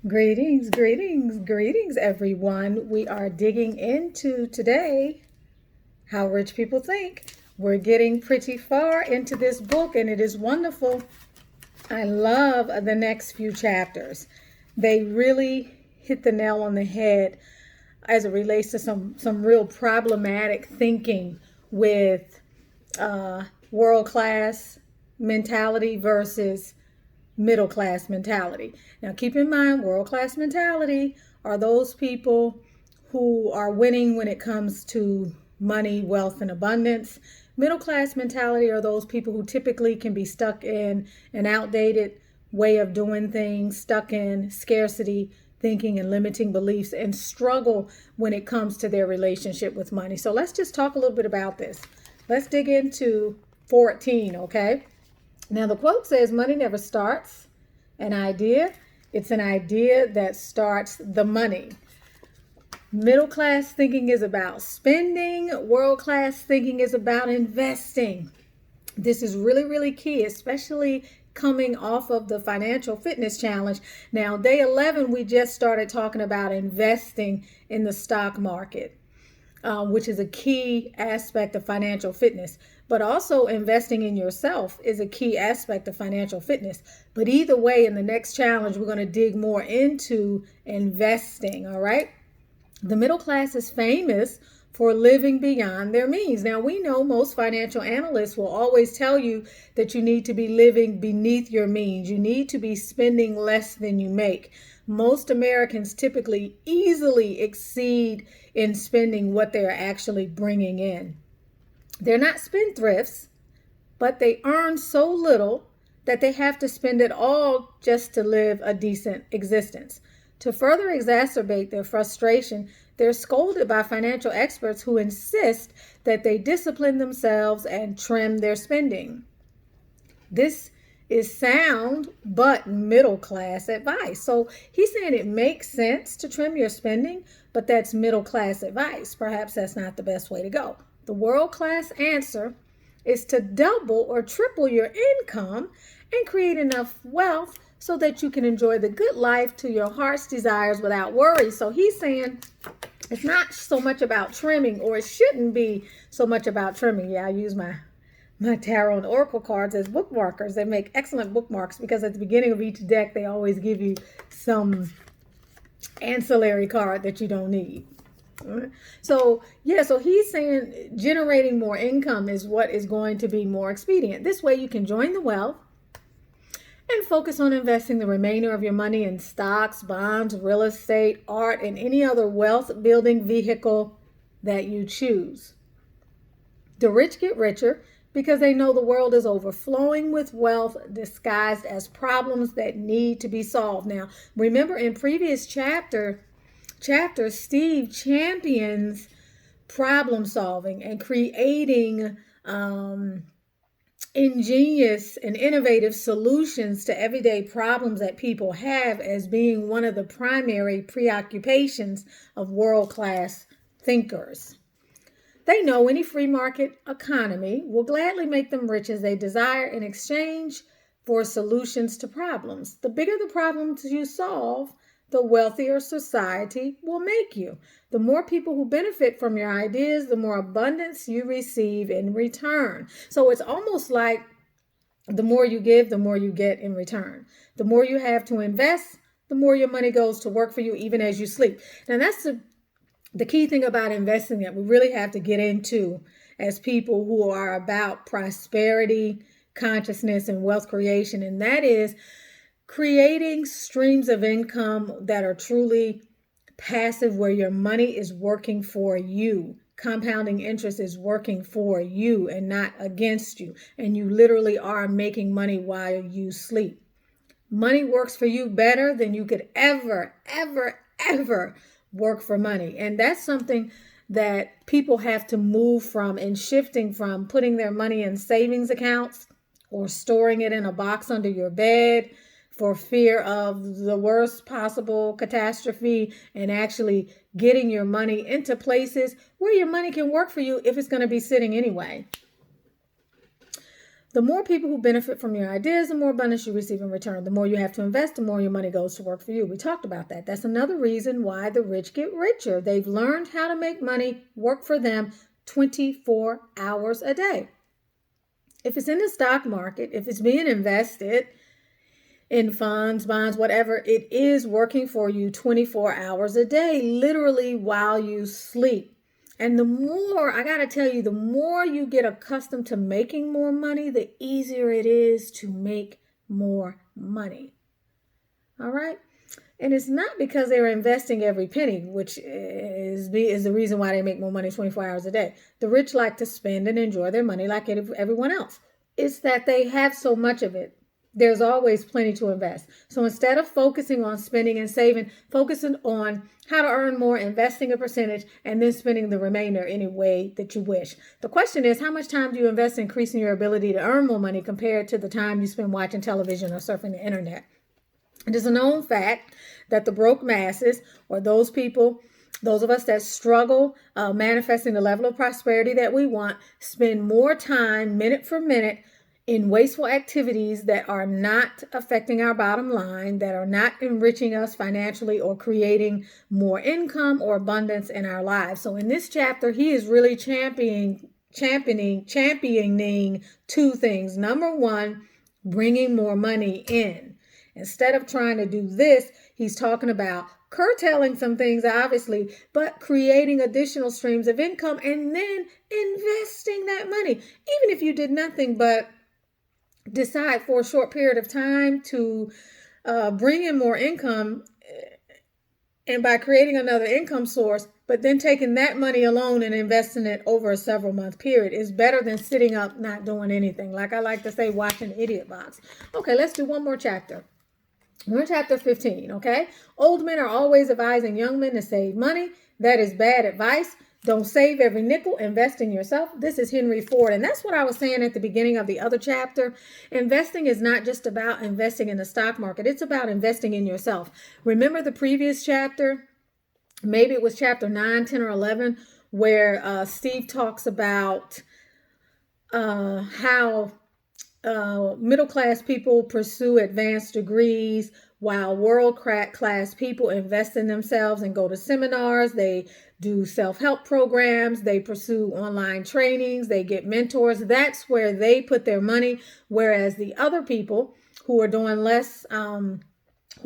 Greetings, greetings, greetings, everyone. We are digging into today How Rich People Think. We're getting pretty far into this book, and it is wonderful. I love the next few chapters. They really hit the nail on the head as it relates to some real problematic thinking with world class mentality versus middle class mentality. Now, keep in mind, world class mentality are those people who are winning when it comes to money, wealth, and abundance. Middle class mentality are those people who typically can be stuck in an outdated way of doing things, stuck in scarcity thinking and limiting beliefs, and struggle when it comes to their relationship with money. So let's just talk a little bit about this. Let's dig into 14, okay? Now, the quote says, money never starts an idea. It's an idea that starts the money. Middle class thinking is about spending. World class thinking is about investing. This is really, really key, especially coming off of the financial fitness challenge. Now, day 11, we just started talking about investing in the stock market, which is a key aspect of financial fitness. But also investing in yourself is a key aspect of financial fitness. But either way, in the next challenge, we're going to dig more into investing, all right? The middle class is famous for living beyond their means. Now, we know most financial analysts will always tell you that you need to be living beneath your means. You need to be spending less than you make. Most Americans typically easily exceed in spending what they're actually bringing in. They're not spendthrifts, but they earn so little that they have to spend it all just to live a decent existence. To further exacerbate their frustration, they're scolded by financial experts who insist that they discipline themselves and trim their spending. This is sound but middle class advice. So he's saying it makes sense to trim your spending, but that's middle class advice. Perhaps that's not the best way to go. The world class answer is to double or triple your income and create enough wealth so that you can enjoy the good life to your heart's desires without worry. So he's saying it's not so much about trimming, or it shouldn't be so much about trimming. Yeah, I use my tarot and oracle cards as bookmarkers. They make excellent bookmarks because at the beginning of each deck, they always give you some ancillary card that you don't need. So he's saying generating more income is what is going to be more expedient. This way you can join the wealth and focus on investing the remainder of your money in stocks, bonds, real estate, art, and any other wealth building vehicle that you choose. The rich get richer because they know the world is overflowing with wealth disguised as problems that need to be solved. Now, remember in previous chapter, Steve champions problem solving and creating ingenious and innovative solutions to everyday problems that people have as being one of the primary preoccupations of world-class thinkers. They know any free market economy will gladly make them rich as they desire in exchange for solutions to problems. The bigger the problems you solve, the wealthier society will make you. The more people who benefit from your ideas, the more abundance you receive in return. So it's almost like the more you give, the more you get in return. The more you have to invest, the more your money goes to work for you even as you sleep. Now that's the key thing about investing that we really have to get into as people who are about prosperity, consciousness, and wealth creation. And that is creating streams of income that are truly passive, where your money is working for you. Compounding interest is working for you and not against you. And you literally are making money while you sleep. Money works for you better than you could ever work for money. And that's something that people have to move from, and shifting from putting their money in savings accounts or storing it in a box under your bed for fear of the worst possible catastrophe, and actually getting your money into places where your money can work for you if it's going to be sitting anyway. The more people who benefit from your ideas, the more abundance you receive in return. The more you have to invest, the more your money goes to work for you. We talked about that. That's another reason why the rich get richer. They've learned how to make money work for them 24 hours a day. If it's in the stock market, if it's being invested in funds, bonds, whatever, it is working for you 24 hours a day, literally while you sleep. And the more, I got to tell you, the more you get accustomed to making more money, the easier it is to make more money. All right. And it's not because they're investing every penny, which is the reason why they make more money 24 hours a day. The rich like to spend and enjoy their money like everyone else. It's that they have so much of it. There's always plenty to invest. So instead of focusing on spending and saving, focusing on how to earn more, investing a percentage, and then spending the remainder any way that you wish. The question is, how much time do you invest in increasing your ability to earn more money compared to the time you spend watching television or surfing the internet? It is a known fact that the broke masses, or those people, those of us that struggle manifesting the level of prosperity that we want, spend more time minute for minute in wasteful activities that are not affecting our bottom line, that are not enriching us financially or creating more income or abundance in our lives. So in this chapter, he is really championing two things. Number one, bringing more money in. Instead of trying to do this, he's talking about curtailing some things, obviously, but creating additional streams of income and then investing that money. Even if you did nothing but decide for a short period of time to bring in more income, and by creating another income source, but then taking that money alone and investing it over a several month period is better than sitting up not doing anything. Like I like to say, watching the idiot box. Okay, let's do one more chapter. We're in chapter 15, okay? Old men are always advising young men to save money. That is bad advice. Don't save every nickel, invest in yourself. This is Henry Ford. And that's what I was saying at the beginning of the other chapter. Investing is not just about investing in the stock market. It's about investing in yourself. Remember the previous chapter? Maybe it was chapter 9, 10, or 11, where Steve talks about how middle-class people pursue advanced degrees while world-class people invest in themselves and go to seminars. They do self-help programs. They pursue online trainings. They get mentors. That's where they put their money. Whereas the other people who are doing less, who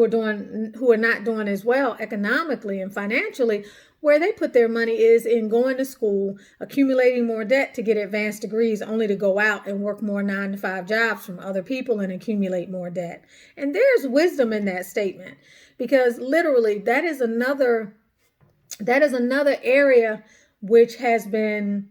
are not doing as well economically and financially, where they put their money is in going to school, accumulating more debt to get advanced degrees, only to go out and work more 9-to-5 jobs from other people and accumulate more debt. And there's wisdom in that statement, because literally that is another area which has been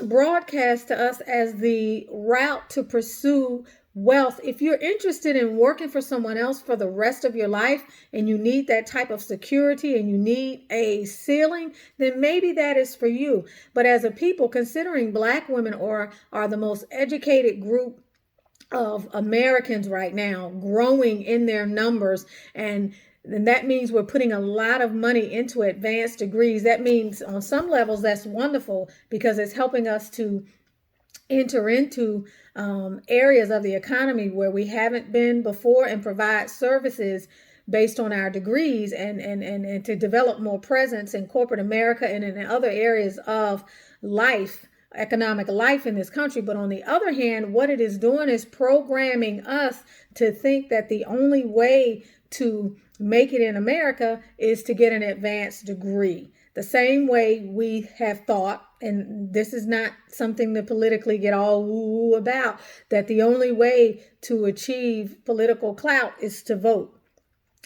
broadcast to us as the route to pursue wealth. If you're interested in working for someone else for the rest of your life and you need that type of security and you need a ceiling, then maybe that is for you. But as a people, considering Black women are the most educated group of Americans right now, growing in their numbers, and that means we're putting a lot of money into advanced degrees. That means on some levels that's wonderful, because it's helping us to enter into areas of the economy where we haven't been before and provide services based on our degrees, and to develop more presence in corporate America and in other areas of life, economic life in this country. But on the other hand, what it is doing is programming us to think that the only way to make it in America is to get an advanced degree. The same way we have thought, and this is not something to politically get all woo about, that the only way to achieve political clout is to vote.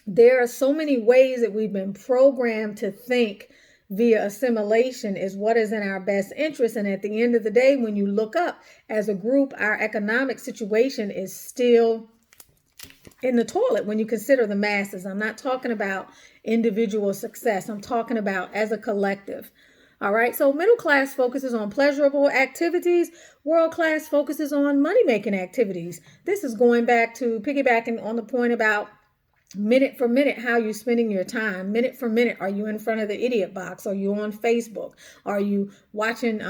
There are so many ways that we've been programmed to think via assimilation is what is in our best interest. And at the end of the day, when you look up as a group, our economic situation is still in the toilet when you consider the masses. I'm not talking about individual success. I'm talking about as a collective. All right. So middle class focuses on pleasurable activities. World class focuses on money-making activities. This is going back to piggybacking on the point about minute for minute, how you're spending your time. Minute for minute, are you in front of the idiot box? Are you on Facebook? Are you watching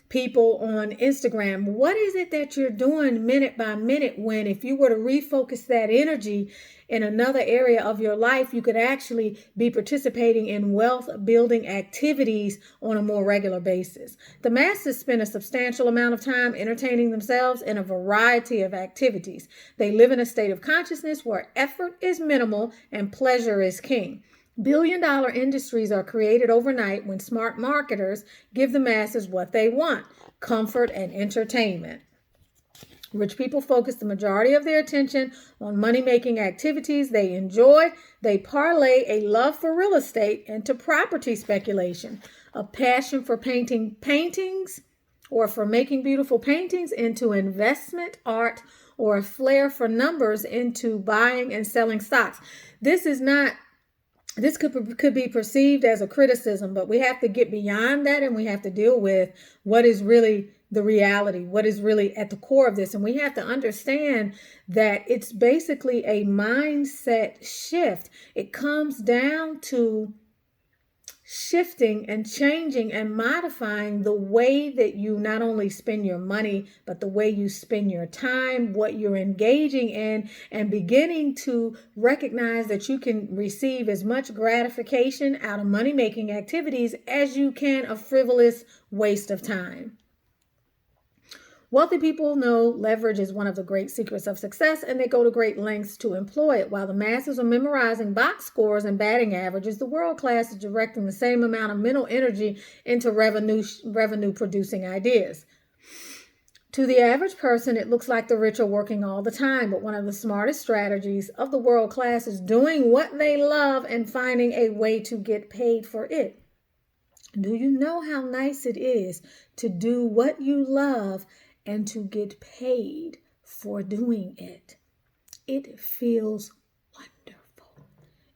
people on Instagram. What is it that you're doing minute by minute when if you were to refocus that energy in another area of your life, you could actually be participating in wealth building activities on a more regular basis. The masses spend a substantial amount of time entertaining themselves in a variety of activities. They live in a state of consciousness where effort is minimal and pleasure is king. Billion-dollar industries are created overnight when smart marketers give the masses what they want: comfort and entertainment. Rich people focus the majority of their attention on money-making activities they enjoy. They parlay a love for real estate into property speculation, a passion for painting paintings or for making beautiful paintings into investment art, or a flair for numbers into buying and selling stocks. This could be perceived as a criticism, but we have to get beyond that, and we have to deal with what is really the reality, what is really at the core of this. And we have to understand that it's basically a mindset shift. It comes down to shifting and changing and modifying the way that you not only spend your money, but the way you spend your time, what you're engaging in, and beginning to recognize that you can receive as much gratification out of money-making activities as you can a frivolous waste of time. Wealthy people know leverage is one of the great secrets of success, and they go to great lengths to employ it. While the masses are memorizing box scores and batting averages, the world class is directing the same amount of mental energy into revenue-producing ideas. To the average person, it looks like the rich are working all the time, but one of the smartest strategies of the world class is doing what they love and finding a way to get paid for it. Do you know how nice it is to do what you love and to get paid for doing it? It feels wonderful.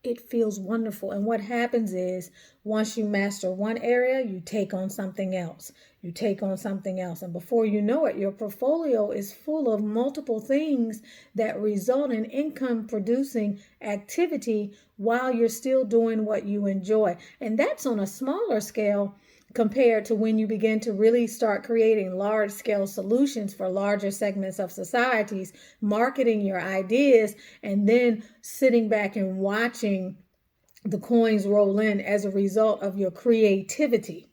It feels wonderful. And what happens is, once you master one area, you take on something else. You take on something else. And before you know it, your portfolio is full of multiple things that result in income producing activity while you're still doing what you enjoy. And that's on a smaller scale compared to when you begin to really start creating large-scale solutions for larger segments of societies, marketing your ideas, and then sitting back and watching the coins roll in as a result of your creativity.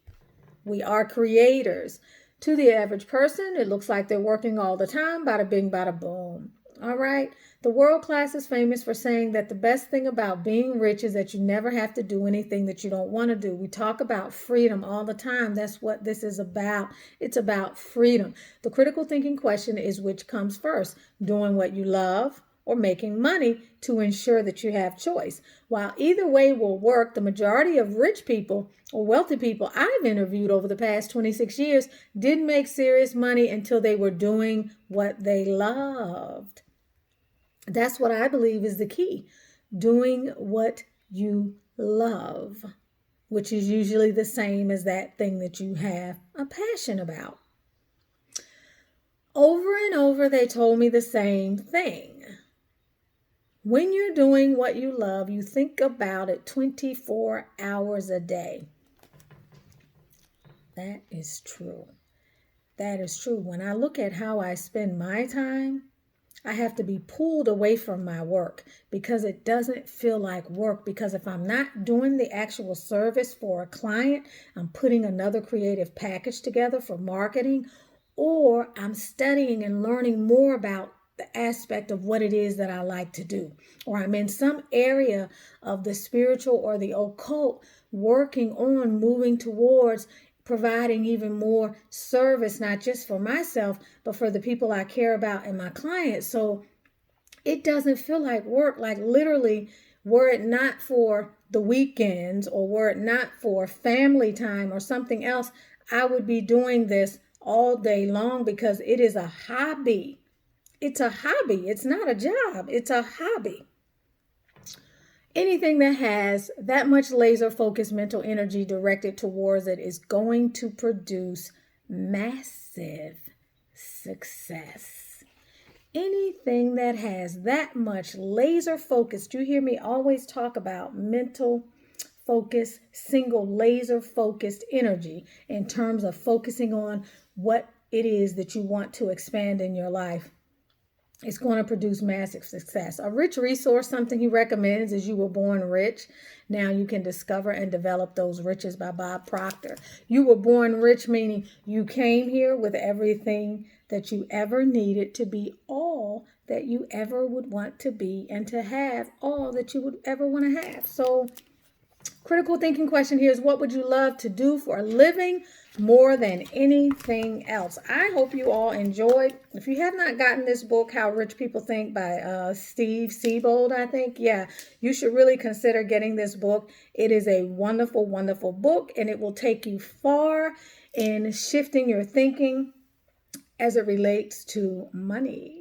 We are creators. To the average person, it looks like they're working all the time, bada bing, bada boom. All right. The world class is famous for saying that the best thing about being rich is that you never have to do anything that you don't want to do. We talk about freedom all the time. That's what this is about. It's about freedom. The critical thinking question is, which comes first, doing what you love or making money to ensure that you have choice? While either way will work, the majority of rich people or wealthy people I've interviewed over the past 26 years didn't make serious money until they were doing what they loved. That's what I believe is the key. Doing what you love, which is usually the same as that thing that you have a passion about. Over and over, they told me the same thing. When you're doing what you love, you think about it 24 hours a day. That is true. That is true. When I look at how I spend my time, I have to be pulled away from my work because it doesn't feel like work. Because if I'm not doing the actual service for a client, I'm putting another creative package together for marketing, or I'm studying and learning more about the aspect of what it is that I like to do, or I'm in some area of the spiritual or the occult working on moving towards providing even more service, not just for myself, but for the people I care about and my clients. So it doesn't feel like work. Like literally, were it not for the weekends or were it not for family time or something else, I would be doing this all day long because it is a hobby. It's a hobby. It's not a job. It's a hobby. Anything that has that much laser focused mental energy directed towards it is going to produce massive success. Anything that has that much laser focused, you hear me always talk about mental focused, single laser focused energy in terms of focusing on what it is that you want to expand in your life. It's going to produce massive success. A rich resource, something he recommends, is You Were Born Rich. Now You Can Discover and Develop Those Riches by Bob Proctor. You were born rich, meaning you came here with everything that you ever needed to be all that you ever would want to be and to have all that you would ever want to have. So, critical thinking question here is, what would you love to do for a living more than anything else? I hope you all enjoyed. If you have not gotten this book, How Rich People Think by Steve Siebold, I think, yeah, you should really consider getting this book. It is a wonderful, wonderful book, and it will take you far in shifting your thinking as it relates to money.